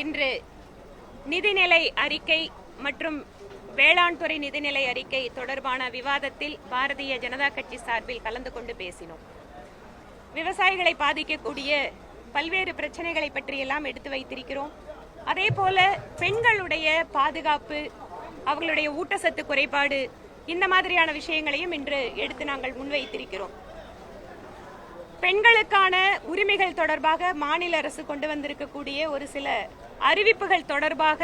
இன்று நிதிநிலை அறிக்கை மற்றும் வேளாண் துறை நிதிநிலை அறிக்கை தொடர்பான விவாதத்தில் பாரதிய ஜனதா கட்சி சார்பில் கலந்து கொண்டு பேசினோம். விவசாயிகளை பாதிக்கக்கூடிய பல்வேறு பிரச்சனைகளை பற்றியெல்லாம் எடுத்து வைத்திருக்கிறோம். அதே போல பெண்களுடைய பாதுகாப்பு, அவர்களுடைய ஊட்டச்சத்து குறைபாடு, இந்த மாதிரியான விஷயங்களையும் இன்று எடுத்து நாங்கள் முன்வைத்திருக்கிறோம். பெண்களுக்கான உரிமைகள் தொடர்பாக மாநில அரசு கொண்டு வந்திருக்கக்கூடிய ஒரு சில அறிவிப்புகள் தொடர்பாக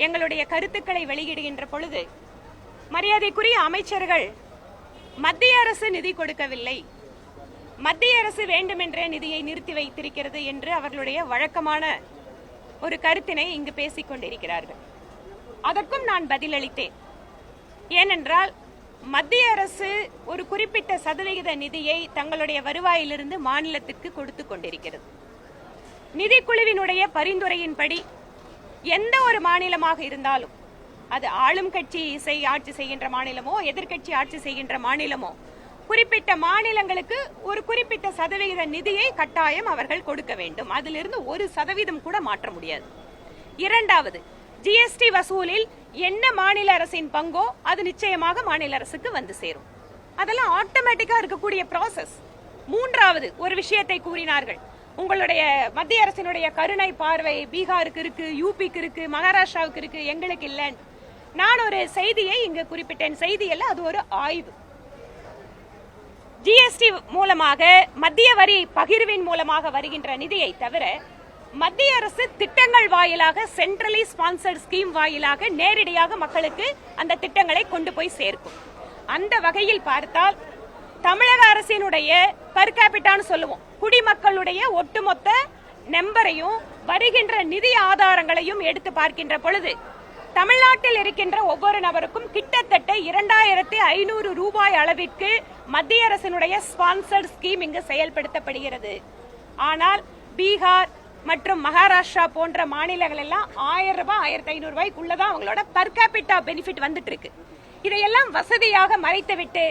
எங்களுடைய கருத்துக்களை வெளியிடுகின்ற பொழுது மரியாதைக்குரிய அமைச்சர்கள் மத்திய அரசு நிதி கொடுக்கவில்லை, மத்திய அரசு வேண்டுமென்றே நிதியை நிறுத்தி வைத்திருக்கிறது என்று அவர்களுடைய வழக்கமான ஒரு கருத்தினை இங்கு பேசிக் கொண்டிருக்கிறார்கள். அதற்கும் நான் பதிலளித்தேன். ஏனென்றால் மத்திய அரசு ஒரு குறிப்பிட்ட சதவிகித நிதியை தங்களுடைய வருவாயிலிருந்து மாநிலத்திற்கு கொடுத்து கொண்டிருக்கிறது. நிதிக்குழுவினுடைய பரிந்துரையின்படி எந்த ஒரு மாநிலமாக இருந்தாலும், அது ஆளும் கட்சி ஆட்சி செய்கின்ற மாநிலமோ எதிர்கட்சி ஆட்சி செய்கின்ற மாநிலமோ, குறிப்பிட்ட மாநிலங்களுக்கு ஒரு குறிப்பிட்ட சதவிகித நிதியை கட்டாயம் அவர்கள் கொடுக்க வேண்டும். அதிலிருந்து 1% கூட மாற்ற முடியாது. இரண்டாவது, ஜிஎஸ்டி வசூலில் என்ன மாநில அரசின் பங்கோ அது நிச்சயமாக மாநில அரசுக்கு வந்து சேரும். அதெல்லாம் ஆட்டோமேட்டிக்கா இருக்கக்கூடிய ப்ராசஸ். மூன்றாவது ஒரு விஷயத்தை கூறினார்கள், உங்களுடைய மத்திய அரசினுடைய கருணை பார்வை பீகாருக்கு இருக்கு, யூபிக்கு இருக்கு, மகாராஷ்டிராவுக்கு இருக்கு, எங்களுக்கு இல்லைன்னு. நான் ஒரு செய்தியை இங்கு குறிப்பிட்டேன். செய்தி அல்ல, அது ஒரு ஆய்வு. ஜிஎஸ்டி மூலமாக, மத்திய வரி பகிர்வின் மூலமாக வருகின்ற நிதியை தவிர மத்திய அரசு திட்டங்கள் வாயிலாக, சென்ட்ரலி ஸ்பான்சர்ட் ஸ்கீம் வாயிலாக நேரடியாக மக்களுக்கு அந்த திட்டங்களை கொண்டு போய் சேர்க்கும். அந்த வகையில் பார்த்தால் தமிழக அரசினுடைய பர் கேபிட்டான்னு சொல்லுவோம், குடிமக்களுடைய ஒட்டுமொத்த நம்பரையும் வருகின்ற நிதி ஆதாரங்களையும் எடுத்து பார்க்கின்ற பொழுது தமிழ்நாட்டில் இருக்கின்ற ஒவ்வொரு நபருக்கும் கிட்டத்தட்ட 2500 ரூபாய் அளவிற்கு மத்திய அரசினுடைய ஸ்பான்சர்ட் ஸ்கீம் இங்கு செயல்படுத்தப்படுகிறது. ஆனால் பீகார் மற்றும் மகாராஷ்டிரா போன்ற மாநிலங்கள் எல்லாம் 1000 ரூபாய் 1500 ரூபாய்க்குள்ளதான் அவங்களோட பர் கேபிட்டா பெனிஃபிட் வந்துட்டு இருக்கு. இதையெல்லாம் வசதியாக மறைத்துவிட்டு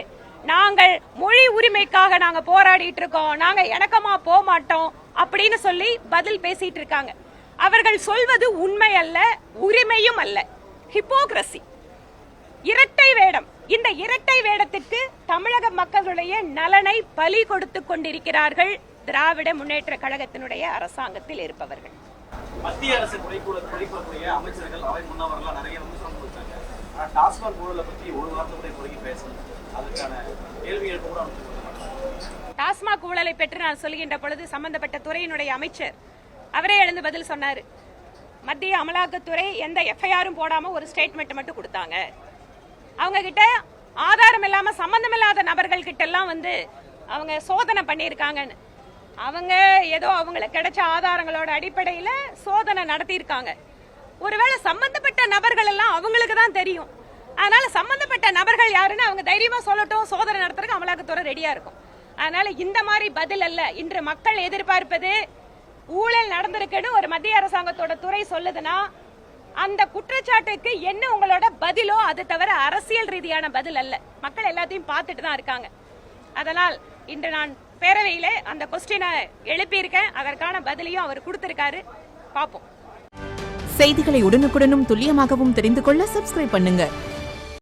நாங்கள் மொழி உரிமைக்காக நாங்க போராடிட்டு இருக்கோம், நாங்க இணக்கமா போக மாட்டோம் அப்படின்னு சொல்லி பதில் பேசிட்டு இருக்காங்க. அவர்கள் சொல்வது உண்மை அல்ல, உரிமையும் அல்ல, ஹிப்போக்ரசி, இரட்டை வேடம். இந்த இரட்டை வேடத்திற்கு தமிழக மக்களுடைய நலனை பலி கொடுத்து கொண்டிருக்கிறார்கள் திராவிட முன்னேற்ற கழகத்தினுடைய அரசாங்கத்தில் இருப்பவர்கள். மத்திய அரசு குறைக்கூறக்கூடிய அமைச்சர்கள், அவை முன்னவர்கள் நிறைய விமர்சனம் கொடுத்தாங்க. ஆனா டாஸ்மாக் ஊழலை பத்தி ஒரு வார்த்தை கூட பேசணும், அதுக்கான கேள்விகள் கூட. டாஸ்மாக் ஊழலை பற்றி நான் சொல்கின்ற பொழுது சம்பந்தப்பட்ட துறையினுடைய அமைச்சர் அவரே எழுந்து பதில் சொன்னார். மத்திய அமலாக்கத்துறை எந்த எஃப்ஐஆரும் போடாம ஒரு ஸ்டேட்மெண்ட் மட்டும் கொடுத்தாங்க. அவங்க கிட்ட ஆதாரம் இல்லாம சம்பந்தம் இல்லாத நபர்கள் கிட்ட எல்லாம் அவங்க சோதனை பண்ணியிருக்காங்கன்னு. அவங்க ஏதோ அவங்களுக்கு கிடைச்ச ஆதாரங்களோட அடிப்படையில சோதனை நடத்தியிருக்காங்க. ஒருவேளை சம்பந்தப்பட்ட நபர்கள் எல்லாம் அவங்களுக்கு தான் தெரியும். அதனால சம்பந்தப்பட்ட நபர்கள் யாருன்னு அவங்க தைரியமா சொல்லட்டும், சோதனை நடத்துறதுக்கு அமலாக்கத்துறை ரெடியா இருக்கும். அதனால இந்த மாதிரி பதில் அல்ல. இன்று மக்கள் எதிர்பார்ப்பது, ஊழல் நடந்திருக்குன்னு ஒரு மத்திய அரசாங்கத்தோட துறை சொல்லுதுன்னா அந்த குற்றச்சாட்டுக்கு என்ன உங்களோட பதிலோ, அது தவிர அரசியல் ரீதியான பதில் அல்ல. மக்கள் எல்லாத்தையும் பார்த்துட்டு தான் இருக்காங்க. அதனால் இன்று நான் பேரவையில அந்த கொஸ்டினை எழுப்பியிருக்கேன், அதற்கான பதிலையும் அவர் கொடுத்திருக்காரு. பார்ப்போம். செய்திகளை உடனுக்குடனும் துல்லியமாகவும் தெரிந்து கொள்ள சப்ஸ்கிரைப் பண்ணுங்க.